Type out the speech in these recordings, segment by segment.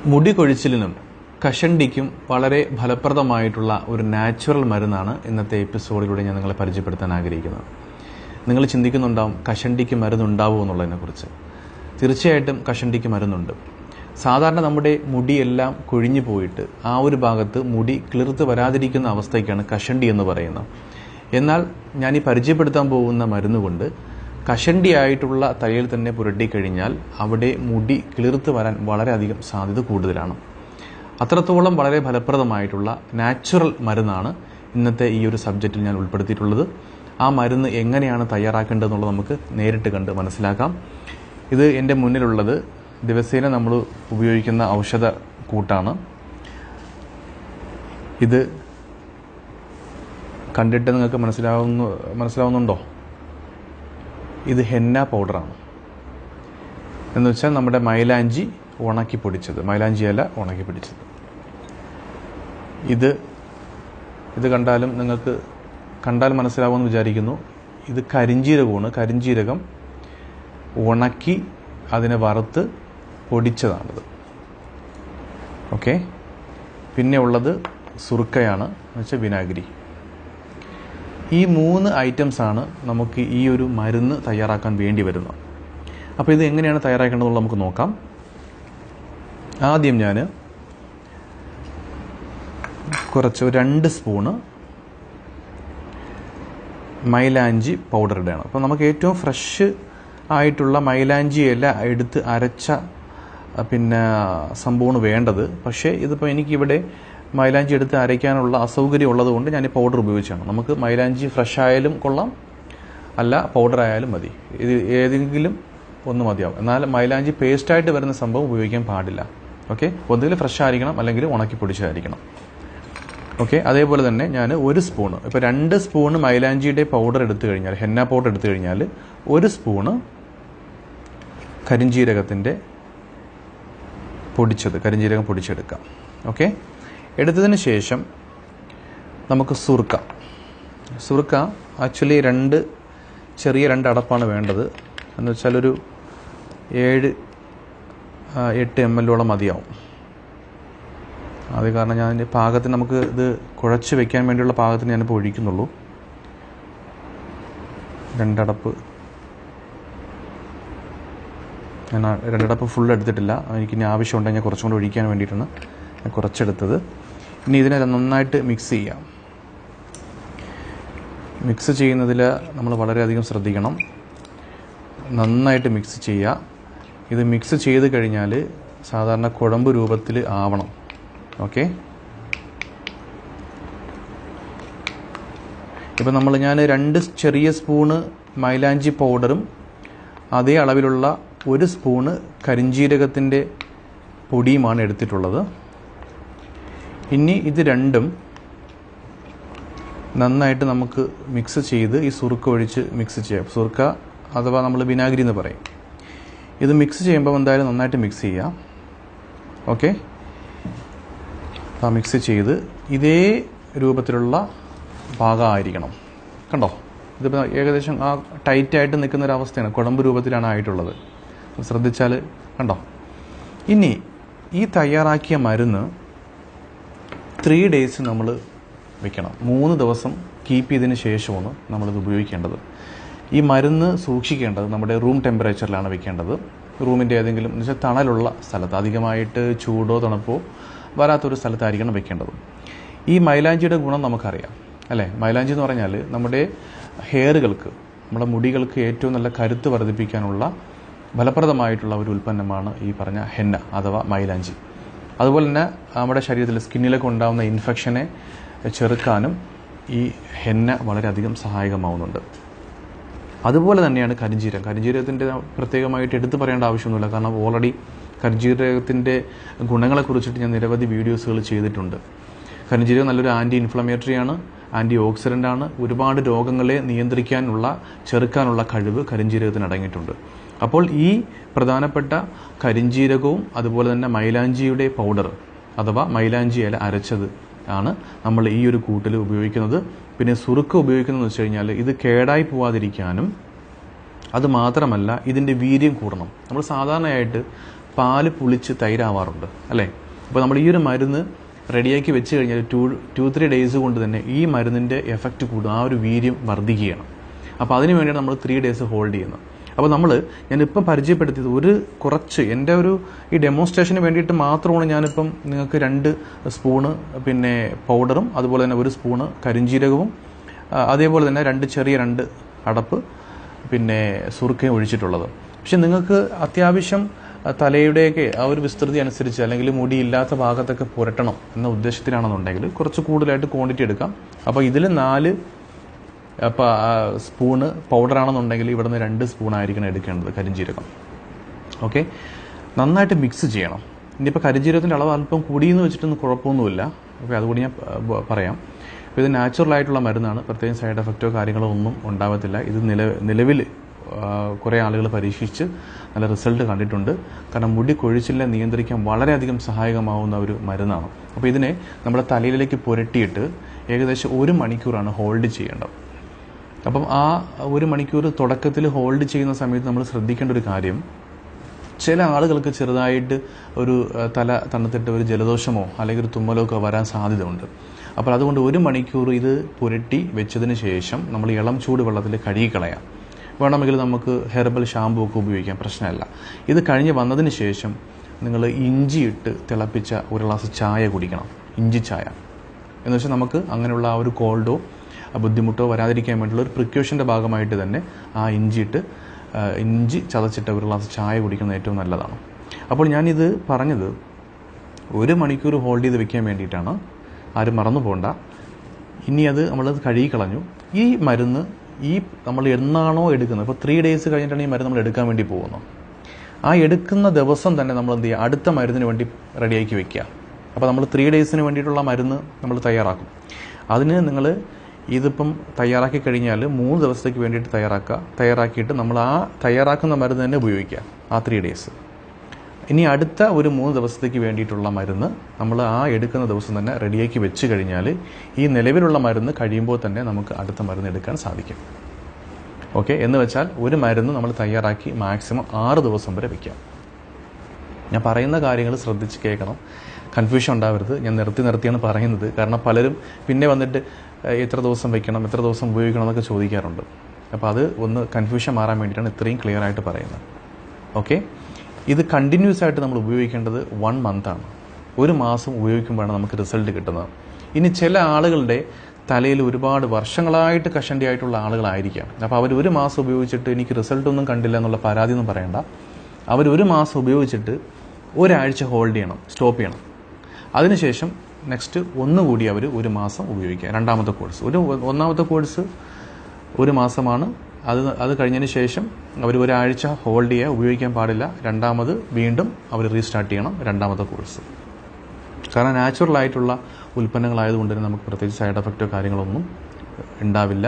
മുടി കൊഴിച്ചിലിനും കഷണ്ടിക്കും വളരെ ഫലപ്രദമായിട്ടുള്ള ഒരു നാച്ചുറൽ മരുന്നാണ് ഇന്നത്തെ എപ്പിസോഡിലൂടെ ഞാൻ നിങ്ങളെ പരിചയപ്പെടുത്താൻ ആഗ്രഹിക്കുന്നത്. നിങ്ങൾ ചിന്തിക്കുന്നുണ്ടാവും കഷണ്ടിക്ക് മരുന്നുണ്ടാവുമോ എന്നുള്ളതിനെക്കുറിച്ച്. തീർച്ചയായിട്ടും കഷണ്ടിക്ക് മരുന്നുണ്ട്. സാധാരണ നമ്മുടെ മുടിയെല്ലാം കൊഴിഞ്ഞു പോയിട്ട് ആ ഒരു ഭാഗത്ത് മുടി കിളിർത്ത് വരാതിരിക്കുന്ന അവസ്ഥയ്ക്കാണ് കഷണ്ടി എന്ന് പറയുന്നത്. എന്നാൽ ഞാൻ ഈ പരിചയപ്പെടുത്താൻ പോകുന്ന മരുന്നുകൊണ്ട് കഷണ്ടിയായിട്ടുള്ള തലയിൽ തന്നെ പുരട്ടിക്കഴിഞ്ഞാൽ അവിടെ മുടി കിളിർത്ത് വരാൻ വളരെയധികം സാധ്യത കൂടുതലാണ്. അത്രത്തോളം വളരെ ഫലപ്രദമായിട്ടുള്ള നാച്ചുറൽ മരുന്നാണ് ഇന്നത്തെ ഈ ഒരു സബ്ജക്റ്റിൽ ഞാൻ ഉൾപ്പെടുത്തിയിട്ടുള്ളത്. ആ മരുന്ന് എങ്ങനെയാണ് തയ്യാറാക്കേണ്ടതെന്നുള്ളത് നമുക്ക് നേരിട്ട് കണ്ട് മനസ്സിലാക്കാം. ഇത് എൻ്റെ മുന്നിലുള്ളത് ദിവസേന നമ്മൾ ഉപയോഗിക്കുന്ന ഔഷധ കൂട്ടാണ്. ഇത് കണ്ടിട്ട് നിങ്ങൾക്ക് മനസ്സിലാവുന്നുണ്ടോ? ഇത് ഹെന്ന പൗഡറാണ്. എന്ന് വെച്ചാൽ നമ്മുടെ മൈലാഞ്ചി ഉണക്കി പൊടിച്ചത്, മൈലാഞ്ചി ഇല ഉണക്കി പൊടിച്ചത്. ഇത് കണ്ടാലും നിങ്ങൾക്ക് മനസ്സിലാവുമെന്ന് വിചാരിക്കുന്നു. ഇത് കരിഞ്ജീരകമാണ്. കരിഞ്ജീരകം ഉണക്കി അതിനെ വറുത്ത് പൊടിച്ചതാണിത്. ഓക്കെ. പിന്നെ ഉള്ളത് സുർക്കയാണ്, എന്ന് വെച്ചാൽ വിനാഗിരി. ഈ 3 ഐറ്റംസാണ് നമുക്ക് ഈ ഒരു മരുന്ന് തയ്യാറാക്കാൻ വേണ്ടി വരുന്നത്. അപ്പോൾ ഇത് എങ്ങനെയാണ് തയ്യാറാക്കേണ്ടതെന്നുള്ളത് നമുക്ക് നോക്കാം. ആദ്യം ഞാൻ കുറച്ച് 2 സ്പൂണ് മൈലാഞ്ചി പൗഡർ ഇടുകയാണ്. അപ്പോൾ നമുക്ക് ഏറ്റവും ഫ്രഷ് ആയിട്ടുള്ള മൈലാഞ്ചി ഇല എടുത്ത് അരച്ച സംഭവമാണ് വേണ്ടത്. പക്ഷേ ഇതിപ്പോൾ എനിക്കിവിടെ മൈലാഞ്ചി എടുത്ത് അരയ്ക്കാനുള്ള അസൗകര്യം ഉള്ളതുകൊണ്ട് ഞാൻ ഈ പൗഡർ ഉപയോഗിച്ചാണ്. നമുക്ക് മൈലാഞ്ചി ഫ്രഷ് ആയാലും കൊള്ളാം, അല്ല പൗഡർ ആയാലും മതി. ഇത് ഏതെങ്കിലും ഒന്ന് മതിയാവും. എന്നാൽ മൈലാഞ്ചി പേസ്റ്റായിട്ട് വരുന്ന സംഭവം ഉപയോഗിക്കാൻ പാടില്ല. ഓക്കെ. ഒന്നുകിൽ ഫ്രഷ് ആയിരിക്കണം, അല്ലെങ്കിൽ ഉണക്കി പൊടിച്ചായിരിക്കണം. ഓക്കെ. അതേപോലെ തന്നെ ഞാൻ 1 സ്പൂണ്, ഇപ്പോൾ 2 സ്പൂണ് മൈലാഞ്ചിയുടെ പൗഡർ എടുത്തു കഴിഞ്ഞാൽ, ഹെന്ന പൗഡർ എടുത്തു കഴിഞ്ഞാൽ 1 സ്പൂണ് കരിഞ്ജീരകത്തിൻ്റെ കരിഞ്ജീരകം പൊടിച്ചെടുക്കാം. ഓക്കെ. എടുത്തതിന് ശേഷം നമുക്ക് സുർക്ക ആക്ച്വലി ചെറിയ 2 അടപ്പാണ് വേണ്ടത്. എന്ന് വെച്ചാൽ ഒരു 7-8 ml മതിയാവും. അത് കാരണം ഞാൻ അതിൻ്റെ പാകത്തിന് നമുക്ക് ഇത് കുഴച്ച് വെക്കാൻ വേണ്ടിയുള്ള പാകത്തിന് ഞാനിപ്പോൾ ഒഴിക്കുന്നുള്ളൂ. 2 അടപ്പ് ഞാൻ 2 അടപ്പ് ഫുൾ എടുത്തിട്ടില്ല. എനിക്കിനി ആവശ്യമുണ്ടെങ്കിൽ കുറച്ചും കൂടി ഒഴിക്കാൻ വേണ്ടിയിട്ടാണ് ഞാൻ കുറച്ചെടുത്തത്. ഇനി ഇതിനെ നന്നായിട്ട് മിക്സ് ചെയ്യാം. മിക്സ് ചെയ്യുന്നതിൽ നമ്മൾ വളരെയധികം ശ്രദ്ധിക്കണം. നന്നായിട്ട് മിക്സ് ചെയ്യുക. ഇത് മിക്സ് ചെയ്ത് കഴിഞ്ഞാൽ സാധാരണ കുഴമ്പ് രൂപത്തിൽ ആവണം. ഓക്കെ. ഇപ്പം ഞാൻ 2 ചെറിയ സ്പൂണ് മൈലാഞ്ചി പൗഡറും അതേ അളവിലുള്ള 1 സ്പൂണ് കരിഞ്ജീരകത്തിൻ്റെ പൊടിയുമാണ് എടുത്തിട്ടുള്ളത്. ഇനി ഇത് രണ്ടും നന്നായിട്ട് നമുക്ക് മിക്സ് ചെയ്ത് ഈ സുർക്ക ഒഴിച്ച് മിക്സ് ചെയ്യാം. സുർക്ക അഥവാ നമ്മൾ വിനാഗിരി എന്ന് പറയും. ഇത് മിക്സ് ചെയ്യുമ്പോൾ എന്തായാലും നന്നായിട്ട് മിക്സ് ചെയ്യാം. ഓക്കെ. മിക്സ് ചെയ്ത് ഇതേ രൂപത്തിലുള്ള പാകമായിരിക്കണം. കണ്ടോ? ഇതിപ്പോൾ ഏകദേശം ആ ടൈറ്റായിട്ട് നിൽക്കുന്നൊരവസ്ഥയാണ്. കുഴമ്പ് രൂപത്തിലാണ് ആയിട്ടുള്ളത്. ശ്രദ്ധിച്ചാൽ കണ്ടോ? ഇനി ഈ തയ്യാറാക്കിയ മരുന്ന് 3 days നമ്മൾ വെക്കണം. 3 ദിവസം കീപ്പ് ചെയ്തതിന് ശേഷമാണ് നമ്മളിത് ഉപയോഗിക്കേണ്ടത്. ഈ മരുന്ന് സൂക്ഷിക്കേണ്ടത് നമ്മുടെ റൂം ടെമ്പറേച്ചറിലാണ് വെക്കേണ്ടത്. റൂമിൻ്റെ ഏതെങ്കിലും എന്ന് വെച്ചാൽ തണലുള്ള സ്ഥലത്ത്, അധികമായിട്ട് ചൂടോ തണുപ്പോ വരാത്തൊരു സ്ഥലത്തായിരിക്കണം വെക്കേണ്ടത്. ഈ മൈലാഞ്ചിയുടെ ഗുണം നമുക്കറിയാം അല്ലേ? മൈലാഞ്ചി എന്ന് പറഞ്ഞാൽ നമ്മുടെ ഹെയറുകൾക്ക്, നമ്മുടെ മുടികൾക്ക് ഏറ്റവും നല്ല കരുത്ത് വർദ്ധിപ്പിക്കാനുള്ള ഫലപ്രദമായിട്ടുള്ള ഒരു ഉൽപ്പന്നമാണ് ഈ പറഞ്ഞ ഹെന്ന അഥവാ മൈലാഞ്ചി. അതുപോലെ തന്നെ നമ്മുടെ ശരീരത്തിൽ സ്കിന്നിലൊക്കെ ഉണ്ടാകുന്ന ഇൻഫെക്ഷനെ ചെറുക്കാനും ഈ ഹെന്ന വളരെയധികം സഹായകമാവുന്നുണ്ട്. അതുപോലെ തന്നെയാണ് കരിഞ്ജീരകത്തിൻ്റെ പ്രത്യേകമായിട്ട് എടുത്തു പറയേണ്ട ആവശ്യമൊന്നുമില്ല. കാരണം ഓൾറെഡി കരിഞ്ജീരകത്തിൻ്റെ ഗുണങ്ങളെക്കുറിച്ചിട്ട് ഞാൻ നിരവധി വീഡിയോസുകൾ ചെയ്തിട്ടുണ്ട്. കരിഞ്ജീരകം നല്ലൊരു ആൻറ്റി ഇൻഫ്ലമേറ്ററിയാണ്, ആൻറ്റി ഓക്സിഡൻ്റാണ്. ഒരുപാട് രോഗങ്ങളെ ചെറുക്കാനുള്ള കഴിവ് കരിഞ്ജീരകത്തിന് അടങ്ങിയിട്ടുണ്ട്. അപ്പോൾ ഈ പ്രധാനപ്പെട്ട കരിഞ്ജീരകവും അതുപോലെ തന്നെ മൈലാഞ്ചിയുടെ പൗഡർ അഥവാ മൈലാഞ്ചി ഇല അരച്ചത് ആണ് നമ്മൾ ഈ ഒരു കൂട്ടിൽ ഉപയോഗിക്കുന്നത്. പിന്നെ സുറുക്ക ഉപയോഗിക്കുന്നതെന്ന് വെച്ച് കഴിഞ്ഞാൽ ഇത് കേടായി പോവാതിരിക്കാനും അതുമാത്രമല്ല ഇതിൻ്റെ വീര്യം കൂടണം. നമ്മൾ സാധാരണയായിട്ട് പാല് പുളിച്ച് തൈരാവാറുണ്ട് അല്ലേ? അപ്പോൾ നമ്മൾ ഈ ഒരു മരുന്ന് റെഡിയാക്കി വെച്ച് കഴിഞ്ഞാൽ 2-3 ഡേയ്സ് കൊണ്ട് തന്നെ ഈ മരുന്നിൻ്റെ എഫക്റ്റ് കൂടും, ആ ഒരു വീര്യം വർദ്ധിക്കുകയാണ്. അപ്പോൾ അതിന് വേണ്ടിയാണ് നമ്മൾ 3 ഡേയ്സ് ഹോൾഡ് ചെയ്യുന്നത്. അപ്പോൾ ഞാനിപ്പം പരിചയപ്പെടുത്തിയത് കുറച്ച് എൻ്റെ ഈ ഡെമോൺസ്ട്രേഷന് വേണ്ടിയിട്ട് മാത്രമാണ് ഞാനിപ്പം നിങ്ങൾക്ക് 2 സ്പൂണ് പിന്നെ പൗഡറും അതുപോലെ തന്നെ 1 സ്പൂണ് കരിഞ്ജീരകവും അതേപോലെ തന്നെ 2 അടപ്പ് പിന്നെ സുർക്കയും ഒഴിച്ചിട്ടുള്ളത്. പക്ഷെ നിങ്ങൾക്ക് അത്യാവശ്യം തലയുടെയൊക്കെ ആ ഒരു വിസ്തൃതി അനുസരിച്ച് അല്ലെങ്കിൽ മുടിയില്ലാത്ത ഭാഗത്തൊക്കെ പുരട്ടണം എന്ന ഉദ്ദേശത്തിലാണെന്നുണ്ടെങ്കിൽ കുറച്ച് കൂടുതലായിട്ട് ക്വാണ്ടിറ്റി എടുക്കാം. അപ്പോൾ ഇതിൽ 4 സ്പൂണ് പൗഡറാണെന്നുണ്ടെങ്കിൽ ഇവിടുന്ന് 2 സ്പൂണായിരിക്കണം എടുക്കേണ്ടത് കരിഞ്ജീരകം. ഓക്കെ, നന്നായിട്ട് മിക്സ് ചെയ്യണം. ഇനിയിപ്പോൾ കരിഞ്ജീരകത്തിൻ്റെ അളവ് അല്പം കൂടിയെന്ന് വെച്ചിട്ടൊന്നും കുഴപ്പമൊന്നുമില്ല. ഓക്കെ, അതുകൂടി ഞാൻ പറയാം. അപ്പോൾ ഇത് നാച്ചുറലായിട്ടുള്ള മരുന്നാണ്, പ്രത്യേകം സൈഡ് എഫക്റ്റോ കാര്യങ്ങളോ ഒന്നും ഉണ്ടാകത്തില്ല. ഇത് നിലവിൽ കുറേ ആളുകൾ പരീക്ഷിച്ച് നല്ല റിസൾട്ട് കണ്ടിട്ടുണ്ട്. കാരണം മുടി കൊഴിച്ചിലിനെ നിയന്ത്രിക്കാൻ വളരെയധികം സഹായകമാവുന്ന ഒരു മരുന്നാണ്. അപ്പോൾ ഇതിനെ നമ്മുടെ തലയിലേക്ക് പുരട്ടിയിട്ട് ഏകദേശം 1 മണിക്കൂറാണ് ഹോൾഡ് ചെയ്യേണ്ടത്. അപ്പം ആ 1 മണിക്കൂർ തുടക്കത്തിൽ ഹോൾഡ് ചെയ്യുന്ന സമയത്ത് നമ്മൾ ശ്രദ്ധിക്കേണ്ട ഒരു കാര്യം, ചില ആളുകൾക്ക് ചെറുതായിട്ട് ഒരു തല തണുത്തിട്ട് ഒരു ജലദോഷമോ അല്ലെങ്കിൽ ഒരു തുമ്മലോ ഒക്കെ വരാൻ സാധ്യതയുണ്ട്. അപ്പോൾ അതുകൊണ്ട് 1 മണിക്കൂർ ഇത് പുരട്ടി വെച്ചതിന് ശേഷം നമ്മൾ ഇളം ചൂട് വെള്ളത്തിൽ കഴുകിക്കളയാം. വേണമെങ്കിൽ നമുക്ക് ഹെർബൽ ഷാമ്പൂ ഒക്കെ ഉപയോഗിക്കാം, പ്രശ്നമല്ല. ഇത് കഴിഞ്ഞ് വന്നതിന് ശേഷം നിങ്ങൾ ഇഞ്ചി ഇട്ട് തിളപ്പിച്ച 1 ഗ്ലാസ് ചായ കുടിക്കണം, ഇഞ്ചി ചായ. എന്ന് വെച്ചാൽ നമുക്ക് അങ്ങനെയുള്ള ആ ഒരു കോൾഡോ ബുദ്ധിമുട്ടോ വരാതിരിക്കാൻ വേണ്ടിയുള്ള ഒരു പ്രിക്കോഷൻ്റെ ഭാഗമായിട്ട് തന്നെ ആ ഇഞ്ചി ചതച്ചിട്ട് 1 ഗ്ലാസ് ചായ കുടിക്കുന്നത് ഏറ്റവും നല്ലതാണ്. അപ്പോൾ ഞാനിത് പറഞ്ഞത് 1 മണിക്കൂർ ഹോൾഡ് ചെയ്ത് വെക്കാൻ വേണ്ടിയിട്ടാണ്, ആരും മറന്നു പോകണ്ട. ഇനി നമ്മളത് കഴുകിക്കളഞ്ഞു. ഈ മരുന്ന് നമ്മൾ എന്നാണോ എടുക്കുന്നത്, ഇപ്പോൾ 3 ഡേയ്സ് കഴിഞ്ഞിട്ടാണ് ഈ മരുന്ന് നമ്മൾ എടുക്കാൻ വേണ്ടി പോകുന്നത്. ആ എടുക്കുന്ന ദിവസം തന്നെ നമ്മൾ എന്ത് ചെയ്യുക, അടുത്ത മരുന്നിന് വേണ്ടി റെഡിയാക്കി വെക്കുക. അപ്പോൾ നമ്മൾ 3 ഡേയ്സിന് വേണ്ടിയിട്ടുള്ള മരുന്ന് നമ്മൾ തയ്യാറാക്കും. അതിന് നിങ്ങൾ ഇതിപ്പം തയ്യാറാക്കി കഴിഞ്ഞാൽ 3 ദിവസത്തേക്ക് വേണ്ടിയിട്ട് തയ്യാറാക്കിയിട്ട് നമ്മൾ ആ തയ്യാറാക്കുന്ന മരുന്ന് തന്നെ ഉപയോഗിക്കുക ആ 3 ഡേയ്സ്. ഇനി അടുത്ത ഒരു 3 ദിവസത്തേക്ക് വേണ്ടിയിട്ടുള്ള മരുന്ന് നമ്മൾ ആ എടുക്കുന്ന ദിവസം തന്നെ റെഡിയാക്കി വെച്ച് കഴിഞ്ഞാൽ ഈ നിലവിലുള്ള മരുന്ന് കഴിയുമ്പോൾ തന്നെ നമുക്ക് അടുത്ത മരുന്ന് എടുക്കാൻ സാധിക്കും. ഓക്കെ, എന്ന് വെച്ചാൽ ഒരു മരുന്ന് നമ്മൾ തയ്യാറാക്കി മാക്സിമം 6 ദിവസം വരെ വയ്ക്കാം. ഞാൻ പറയുന്ന കാര്യങ്ങൾ ശ്രദ്ധിച്ച് കേൾക്കണം, കൺഫ്യൂഷൻ ഉണ്ടാവരുത്. ഞാൻ നിർത്തിയാണ് പറയുന്നത്. കാരണം പലരും പിന്നെ വന്നിട്ട് എത്ര ദിവസം വയ്ക്കണം, എത്ര ദിവസം ഉപയോഗിക്കണം എന്നൊക്കെ ചോദിക്കാറുണ്ട്. അപ്പോൾ അത് ഒന്ന് കൺഫ്യൂഷൻ മാറാൻ വേണ്ടിയിട്ടാണ് ഇത്രയും ക്ലിയർ ആയിട്ട് പറയുന്നത്. ഓക്കെ, ഇത് കണ്ടിന്യൂസ് ആയിട്ട് നമ്മൾ ഉപയോഗിക്കേണ്ടത് 1 മന്താണ്. 1 മാസം ഉപയോഗിക്കുമ്പോഴാണ് നമുക്ക് റിസൾട്ട് കിട്ടുന്നത്. ഇനി ചില ആളുകളുടെ തലയിൽ ഒരുപാട് വർഷങ്ങളായിട്ട് കഷണ്ടി ആയിട്ടുള്ള ആളുകളായിരിക്കാം. അപ്പോൾ അവർ 1 മാസം ഉപയോഗിച്ചിട്ട് എനിക്ക് റിസൾട്ടൊന്നും കണ്ടില്ല എന്നുള്ള പരാതി ഒന്നും പറയണ്ട. അവർ 1 മാസം ഉപയോഗിച്ചിട്ട് 1 ആഴ്ച ഹോൾഡ് ചെയ്യണം, സ്റ്റോപ്പ് ചെയ്യണം. അതിനുശേഷം നെക്സ്റ്റ് ഒന്നുകൂടി അവർ 1 മാസം ഉപയോഗിക്കുക. രണ്ടാമത്തെ കോഴ്സ്, ഒന്നാമത്തെ കോഴ്സ് 1 മാസമാണ്. അത് കഴിഞ്ഞതിന് ശേഷം അവർ 1 ആഴ്ച ഹോൾഡ് ചെയ്യുക, ഉപയോഗിക്കാൻ പാടില്ല. രണ്ടാമത് വീണ്ടും അവർ റീസ്റ്റാർട്ട് ചെയ്യണം, രണ്ടാമത്തെ കോഴ്സ്. കാരണം നാച്ചുറലായിട്ടുള്ള ഉൽപ്പന്നങ്ങളായതുകൊണ്ട് തന്നെ നമുക്ക് പ്രത്യേകിച്ച് സൈഡ് എഫക്റ്റോ കാര്യങ്ങളൊന്നും ഉണ്ടാവില്ല.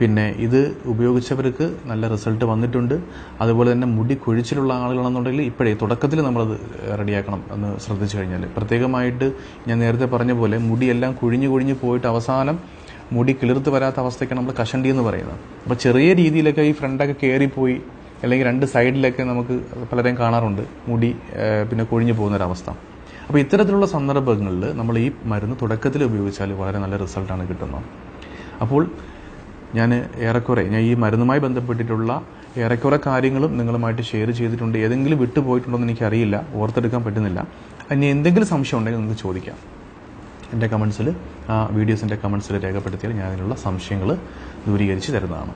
പിന്നെ ഇത് ഉപയോഗിച്ചവർക്ക് നല്ല റിസൾട്ട് വന്നിട്ടുണ്ട്. അതുപോലെ തന്നെ മുടി കൊഴിച്ചിലുള്ള ആളുകളാണെന്നുണ്ടെങ്കിൽ ഇപ്പോഴേ തുടക്കത്തിൽ നമ്മളത് റെഡിയാക്കണം എന്ന് ശ്രദ്ധിച്ചു കഴിഞ്ഞാൽ. പ്രത്യേകമായിട്ട് ഞാൻ നേരത്തെ പറഞ്ഞ പോലെ മുടിയെല്ലാം കുഴിഞ്ഞു പോയിട്ട് അവസാനം മുടി കിളിർത്ത് വരാത്ത അവസ്ഥയ്ക്കാണ് നമ്മൾ കഷണ്ടി എന്ന് പറയുന്നത്. അപ്പോൾ ചെറിയ രീതിയിലൊക്കെ ഈ ഫ്രണ്ടൊക്കെ കയറിപ്പോയി അല്ലെങ്കിൽ 2 സൈഡിലൊക്കെ നമുക്ക് പലരെയും കാണാറുണ്ട് മുടി പിന്നെ കൊഴിഞ്ഞു പോകുന്നൊരവസ്ഥ. അപ്പോൾ ഇത്തരത്തിലുള്ള സന്ദർഭങ്ങളിൽ നമ്മൾ ഈ മരുന്ന് തുടക്കത്തിൽ ഉപയോഗിച്ചാൽ വളരെ നല്ല റിസൾട്ടാണ് കിട്ടുന്നത്. അപ്പോൾ ഞാൻ ഈ മരുന്നുമായി ബന്ധപ്പെട്ടിട്ടുള്ള ഏറെക്കുറെ കാര്യങ്ങളും നിങ്ങളുമായിട്ട് ഷെയർ ചെയ്തിട്ടുണ്ട്. ഏതെങ്കിലും വിട്ടുപോയിട്ടുണ്ടോ എന്ന് എനിക്കറിയില്ല, ഓർത്തെടുക്കാൻ പറ്റുന്നില്ല. ഇനി എന്തെങ്കിലും സംശയം ഉണ്ടെങ്കിൽ നിങ്ങൾക്ക് ചോദിക്കാം. എൻ്റെ കമൻസിൽ, ആ വീഡിയോസിൻ്റെ കമൻസിൽ രേഖപ്പെടുത്തിയാൽ ഞാൻ അതിനുള്ള സംശയങ്ങൾ ദൂരീകരിച്ച് തരുന്നതാണ്.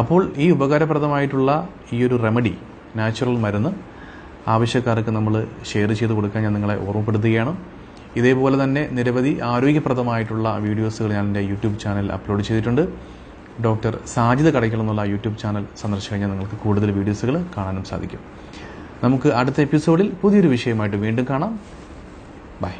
അപ്പോൾ ഈ ഉപകാരപ്രദമായിട്ടുള്ള ഈ ഒരു റെമഡി, നാച്ചുറൽ മരുന്ന് ആവശ്യക്കാർക്ക് നമ്മൾ ഷെയർ ചെയ്ത് കൊടുക്കാൻ ഞാൻ നിങ്ങളെ ഓർമ്മപ്പെടുത്തുകയാണ്. ഇതേപോലെ തന്നെ നിരവധി ആരോഗ്യപ്രദമായിട്ടുള്ള വീഡിയോസുകൾ ഞാൻ എൻ്റെ യൂട്യൂബ് ചാനൽ അപ്ലോഡ് ചെയ്തിട്ടുണ്ട്. ഡോക്ടർ സാജിദ് കടയ്ക്കൽ എന്നുള്ള യൂട്യൂബ് ചാനൽ സന്ദർശിച്ച് കഴിഞ്ഞാൽ നിങ്ങൾക്ക് കൂടുതൽ വീഡിയോസുകൾ കാണാനും സാധിക്കും. നമുക്ക് അടുത്ത എപ്പിസോഡിൽ പുതിയൊരു വിഷയമായിട്ട് വീണ്ടും കാണാം. ബൈ.